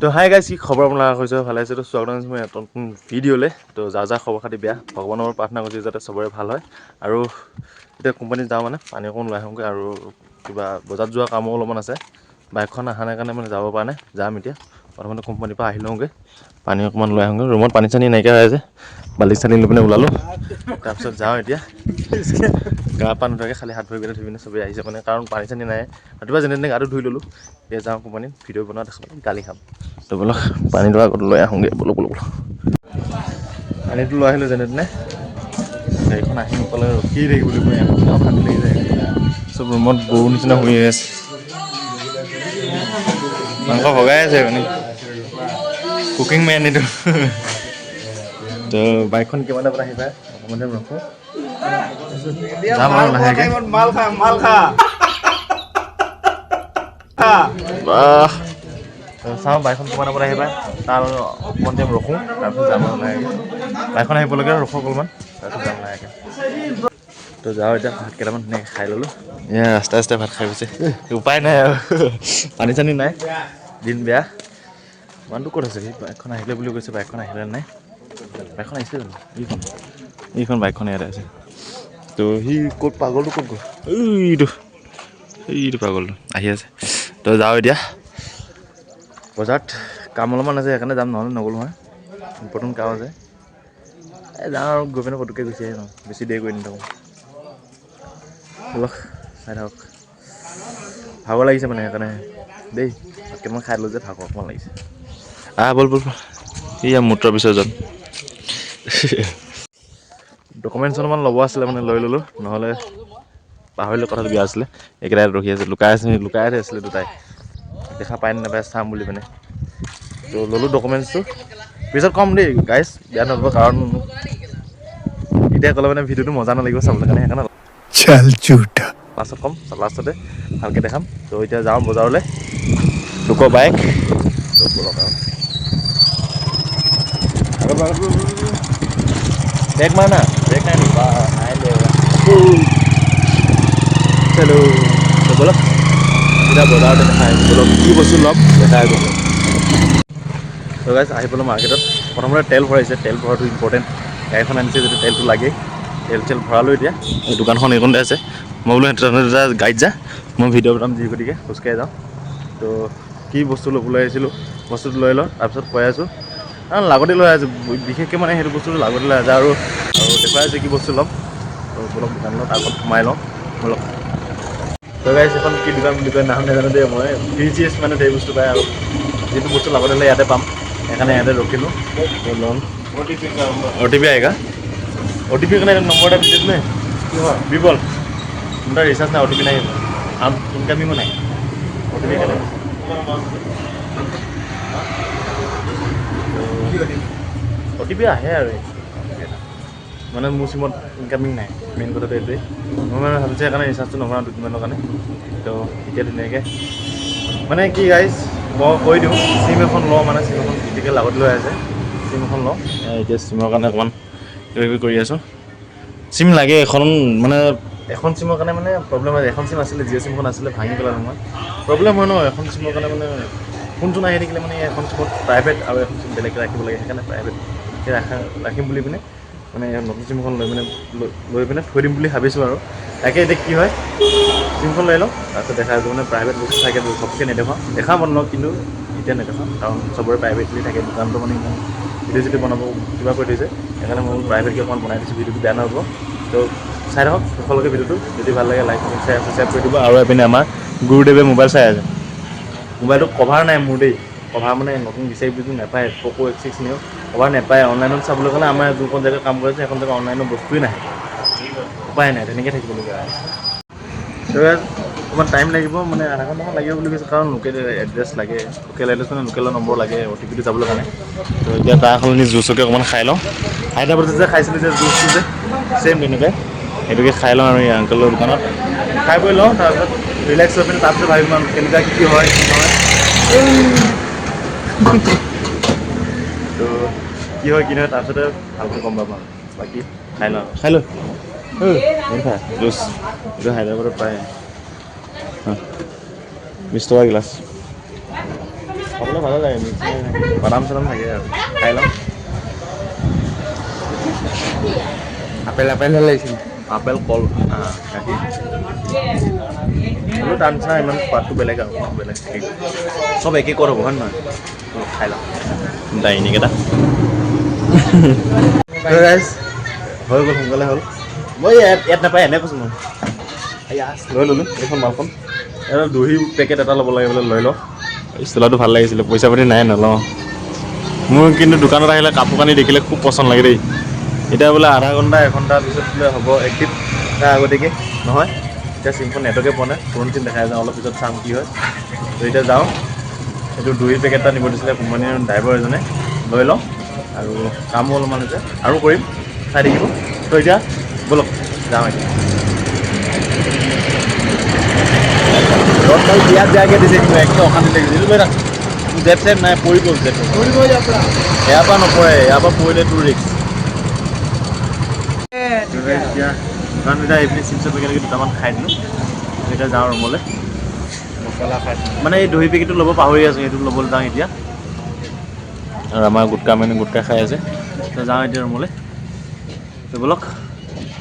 তো hi guys, কি খবৰ আপোনাৰ হৈছে? ভালে আছে? তো স্বাগতম জনাইছোঁ মই নতুন ভিডিঅ'লৈ। তো যাৰ খবৰ খাতি বেয়া, ভগৱানৰ প্ৰাৰ্থনা কৰিছোঁ যাতে চবৰে ভাল হয়। আৰু এতিয়া কোম্পানীত যাওঁ মানে পানী অকণ লৈ আহোঁগৈ, আৰু কিবা বজাৰত যোৱা কামো অলপমান আছে। বাইকখন অহা নাই কাৰণে মানে যাব পৰা নাই। যাম এতিয়া, প্ৰথমতে কোম্পানীৰ পৰা আহি লওঁগৈ, পানী অকণমান লৈ আহোঁগৈ। ৰুমত পানী চানী নাইকিয়া হৈ আছে, বাল্টি চানি লৈ পিনে ওলালোঁ। তাৰপিছত যাওঁ এতিয়া, গা পা নোধোৱাকৈ খালি হাত ভৰিকেইটা ধুই পিনে চবেই আহিছে মানে, কাৰণ পানী চানী নাই। ৰাতিপুৱা যেনে তেনে গাটো ধুই ল'লোঁ। এতিয়া যাওঁ কোম্পানীত, ভিডিঅ' বনোৱা দেখাবলৈ গালি খাম। তো ব'লক পানীটো আগত লৈ আহোঁগৈ, ব'লক। পানীটো লৈ আহিলোঁ যেনে তেনে। গাড়ীখন আহি নোপালে ৰখিয়ে থাকিব বুলি কৈ অশান্তি লাগি যায়। চব ৰুমত গৰুৰ নিচিনা শুই আছে। মাংস ভগাই আছে মানে, কুকিং মেন এইটো। তো বাইকখন কিমান টাইমত আহি পায় অকণমান টাইম ৰখোঁ, যাম আৰু লাহেকৈ। বাহ, চাওঁ বাইকখন কিমান টাইমত আহি পায়, তাৰ অকণমান টাইম ৰখোঁ, তাৰপিছত যাম আৰু লাহেকৈ। বাইকখন আহিবলৈকে ৰখোঁ অকণমান, তাৰপিছত যাম লাহেকৈ। তো যাওঁ এতিয়া, ভাত কেইটামান ধুনীয়াকৈ খাই ল'লোঁ। এয়া ৰাস্তাই ভাত খাই গৈছে, উপায় নাই আৰু। পানী চানী নাই, দিন বেয়া। মানুহটো ক'ত আছে? বাইকখন আহিলে বুলি কৈছে, বাইকখন আহিলে নাই? বাইকখন আহিছে জানো? এইখন বাইকখন ইয়াতে আছে। তো সি ক'ত, পাগলটো ক'ত গ'ল? এইটো পাগলটো আহি আছে। তো যাওঁ এতিয়া বজাৰত, কাম অলপমান আছে সেইকাৰণে যাম, নহ'লে নগ'লোঁ হয়। ইম্পৰ্টেণ্ট কাম আছে, যাওঁ আৰু গৈ পিনে পটককৈ গুচি আহিম আৰু, বেছি দেৰি কৰি নাথাকোঁ। ব'লক চাই থাকক, ভাগৰ লাগিছে মানে সেইকাৰণে দেই। ভাত কেইটামান খাই দিলোঁ যে, ভাগৰ অকণমান লাগিছে। ব'ল। এয়া মূত্ৰ বিসৰ্জন। ডকুমেণ্টছ অলপমান ল'ব আছিলে মানে, লৈ ল'লোঁ, নহ'লে পাহৰিলোঁ কথাটো কিয় আছিলে। এইকেইটাই ৰখি আছে, লুকাই আছিলে দুটাই, দেখা পায় নে নাপায় চাম বুলি পিনে। তো ল'লোঁ ডকুমেণ্টছটো, পিছত ক'ম দেই গাইজ, বেয়া নাপাব, কাৰণ এতিয়া ক'লে মানে ভিডিঅ'টো মজা নালাগিব চাবলৈ কাৰণে, সেইকাৰণে লাষ্টত ক'ম, লাষ্টতে ভালকৈ দেখাম। তো এতিয়া যাওঁ বজাৰলৈ, লোকৰ বাইক। তো ব'লক আৰু ব্ৰেক মাৰ না, ব্ৰেক নাই নি? হেল্ল', ব'লক এতিয়া বজাৰতে দেখাই আছোঁ, ব'লক কি বস্তু ল'ম দেখাই আছোঁ। তো গাইজ আহি পালোঁ মাৰ্কেটত। প্ৰথমতে তেল ভৰাইছে, তেল ভৰোৱাটো ইম্পৰ্টেণ্ট। গাড়ীখন আনিছে যেতিয়া তেলটো লাগেই। তেল ভৰালোঁ এতিয়া। এই দোকানখন এইকণতে আছে। মই বোলো গাড়ীত যা, মই ভিডিঅ' বনাম যি গতিকে খোজকাঢ়ি যাওঁ। তো কি বস্তু ল'বলৈ আহিছিলোঁ, বস্তুটো লৈ লওঁ, তাৰপিছত কৈ আছোঁ। লাগতে লৈ আছোঁ, বিশেষকৈ মানে সেইটো বস্তুটো লাগতে লৈ আছে, আৰু দেখুৱাই আছে কি বস্তু ল'ম। তো ব'লক দোকানত আগত সোমাই লওঁ, ব'লক। তো গাইজ এখন কি দোকান বুলি কয় নাম নাজানো দেই মই, VGS মানে ধেৰ বস্তু পায়, আৰু যিটো বস্তু লাগতে হ'লে ইয়াতে পাম, সেইকাৰণে ইয়াতে ৰখিলোঁ। তো ল'ম। OTP आएगा, OTP का नंबर है विबल, उनका रिचार्ज ना OTP नहीं, आप इनकमिंग नहीं OTP का OTP আহে আৰু মানে মোৰ চিমত ইনকামিং নাই, মেইন কথাটো এইটোৱেই। মই মানে ভাবিছোঁ সেইকাৰণে ৰিচাৰ্জটো নভৰাওঁ দুদিনমানৰ কাৰণে। তো এতিয়া ধুনীয়াকৈ মানে কি গাইজ, মই কৈ দিওঁ, চিম এখন লওঁ, মানে চিম এখন ক্ৰিটিকেল লাগত লৈ আছে, চিম এখন লওঁ। এতিয়া চিমৰ কাৰণে অকণমান কিবাকিবি কৰি আছোঁ। চিম লাগে এখন, মানে এখন চিমৰ কাৰণে মানে প্ৰব্লেম হয়। এখন চিম আছিলে, জিঅ' চিমখন আছিলে, ভাঙি পেলালোঁ মই। প্ৰব্লেম হয় ন এখন চিমৰ কাৰণে, মানে ফোন আহি থাকিলে মানে এখন চিমত প্ৰাইভেট আৰু এখন চিম বেলেগকৈ ৰাখিব লাগে, সেইকাৰণে প্ৰাইভেটকৈ ৰাখিম বুলি পিনে মানে নতুন চিমখন লৈ পিনে থৈ দিম বুলি ভাবিছোঁ। আৰু তাকে এতিয়া কি হয়, চিমখন লৈ লওঁ, তাৰপিছত দেখাই আছোঁ। মানে প্ৰাইভেট বস্তু থাকে, ঘপকৈ দেখাম অলপ, কিন্তু এতিয়া নেদেখাওঁ, কাৰণ চবৰে প্ৰাইভেটলি থাকে। দোকানটো মানে ইমান ভিডিঅ' চিডিঅ' বনাব কিবা কৰি থৈছে, সেইকাৰণে মই প্ৰাইভেটকৈ অকণমান বনাই দিছোঁ, ভিডিঅ'টো বেয়া নহ'ব। তো চাই থাকক শেষলৈকে ভিডিঅ'টো, যদি ভাল লাগে লাইক কমেণ্ট শ্বেয়াৰ কৰি দিব। আৰু এইপিনে আমাৰ গুৰুদেৱে মোবাইল চাই আছে। মোবাইলটো কভাৰ নাই মোৰ দেই, কভাৰ মানে নতুন বিচাৰি নাপায়। প'ক' X6 নিও কভাৰ নাপায়। অনলাইনত চাবলৈ গ'লে আমাৰ যোনখন জেগাত কাম কৰিছে সেইখন জেগাত অনলাইনৰ বস্তুৱেই নাহে, উপায় নাই, তেনেকৈ থাকিবলগীয়া হয়। অকণমান টাইম লাগিব, মানে আধা ঘণ্টামান লাগিব বুলি কৈছে, কাৰণ লোকেল এড্ৰেছ লাগে, লোকেল এড্ৰেছ মানে লোকেলৰ নম্বৰ লাগে OTPটো যাবলৈ কাৰণে। তো এতিয়া তাৰ সলনি জুচকে অকণমান খাই লওঁ। হায়দৰাবাদত যে খাইছিলোঁ যে জুচটো যে, ছেইম তেনেকুৱাই সেইটোকে খাই লওঁ আৰু এই আংকলৰ দোকানত খাই বৈ লওঁ, তাৰপিছত ৰিলেক্স হৈ পিনে তাৰপিছত ভাবিম আৰু কেনেকুৱা কি হয় কি নহয়। তো কি হয় কি নহয়, তাৰপিছতে ভালকৈ গম পাম আৰু। বাকী খাই লওঁ জুচ, এইটো হায়দৰাবাদত পায়, 20 টকা গিলাচ। খাবলৈ ভালো লাগে বাদাম চাদাম থাকে আৰু খাই লওঁ আপেল আপেল ভাল লাগিছিল আপেল কল গাখীৰ হ'লেও তাৰ নিচিনা ইমান সোৱাদটো বেলেগ আৰু বেলেগ চব একেই ক'ত হ'ব হয় নহয় খাই লওঁ ডাইনিক এটা হৈ গ'ল সোনকালে হ'ল মই ইয়াত নাপায় এনে কৈছোঁ মই লৈ ল'লোঁ এইখন মালখন এটা দহি পেকেট এটা ল'ব লাগে বোলে লৈ লওঁ ষ্টেলাৰটো ভাল লাগিছিলে পইচা পাতি নাই নলওঁ মোৰ কিন্তু দোকানত আহিলে কাপোৰ কানি দেখিলে খুব পচন্দ লাগে দেই এতিয়া বোলে আধা ঘণ্টা এঘণ্টাৰ পিছত বোলে হ'ব এক্টিভ তাৰ আগতীয়াকৈ নহয় এতিয়া চিমখন নেটৱৰ্কে পোৱা নাই পুৰণি চিম দেখাই যাওঁ অলপ পিছত চাম কি হয় তো এতিয়া যাওঁ এইটো দহি পেকেট এটা নিব দিছিলে কোম্পানীৰ ড্ৰাইভাৰ এজনে লৈ লওঁ আৰু কামো অলপমান হৈছে আৰু কৰিম চাই থাকিব তো এতিয়া ব'লক যাওঁ এতিয়া ৰ'দডাল বিয়াত বেয়াকৈ দিছে কিন্তু একদম অশান্তি লাগিছে এইটো লৈ থাক জেট চেট নাই পৰি গ'ল জেট ইয়াৰ পৰা নপৰে ইয়াৰ পৰা পৰিলে তোৰ ৰিক্স এতিয়া কাৰণ এতিয়া এইপিনে চিপছৰ পেকেটকে দুটামান খাই দিলোঁ এতিয়া যাওঁ ৰুমলৈ মছলা খাই মানে এই দহি পেকেটটো ল'ব পাহৰি আছোঁ সেইটো ল'বলৈ যাওঁ এতিয়া আৰু আমাৰ গুটকা খাই আছে তো যাওঁ এতিয়া ৰুমলৈ তো ব'লক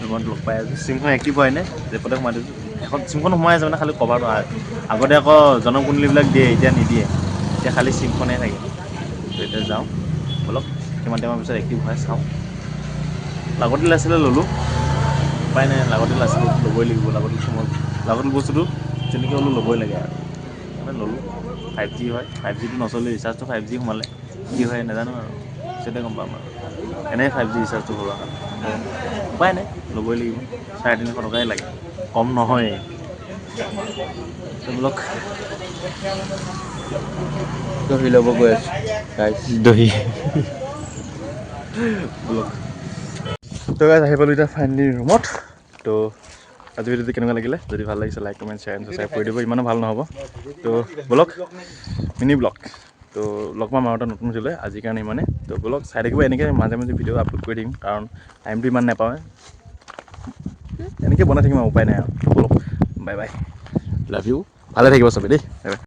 ৰুমত লগ পাই আছোঁ চিমখন এক্টিভ হয় নে জেপতে সোমাই দিছোঁ এখন চিমখন সোমাই আছে মানে খালি কভাৰটো আগতে আকৌ জনম কুণ্ডলীবিলাক দিয়ে এতিয়া নিদিয়ে এতিয়া খালি চিমখনেই থাকে তো এতিয়া যাওঁ ব'লক কিমান টাইমৰ পিছত এক্টিভ হয় চাওঁ লাগতিয়াল আছিলে ল'লোঁ উপায় নাই লাগতিয়াল আছিলে ল'বই লাগিব লাগতিয়াল বস্তুটো তেনেকৈ হ'লেও ল'বই লাগে আৰু সেইকাৰণে ল'লোঁ 5G হয় 5Gটো নচলে ৰিচাৰ্জটো 5G সোমালে কি হয় নাজানো আৰু পিছতে গম পাম আৰু এনেই 5G ৰিচাৰ্জটো ভৰোৱা উপায় নাই ল'বই লাগিব 350 টকাই লাগে কম নহয় এইবিলাক দহি ল'ব গৈ আছোঁ দহি ব্লগ তো গাইজ আহি পালোঁ এতিয়া ফাইনেলি ৰুমত তো আজি ভিডিঅ'টো কেনেকুৱা লাগিলে যদি ভাল লাগিছে like comment share and subscribe কৰি দিব ইমানো ভাল নহ'ব তো ব্লগ মিনি ব্লগ তো লগ পাম আৰু এটা নতুন ভিডিঅ'লৈ আজিৰ কাৰণে ইমানে তো ব্লগ চাই থাকিব এনেকৈ মাজে মাজে ভিডিঅ' আপলোড কৰি থাকিম কাৰণ টাইমটো ইমান নাপাওঁ এনেকৈ বনাই থাকিম আৰু উপায় নাই আৰু blog bye bye love you ভালে থাকিব চবেই দেই বাই বাই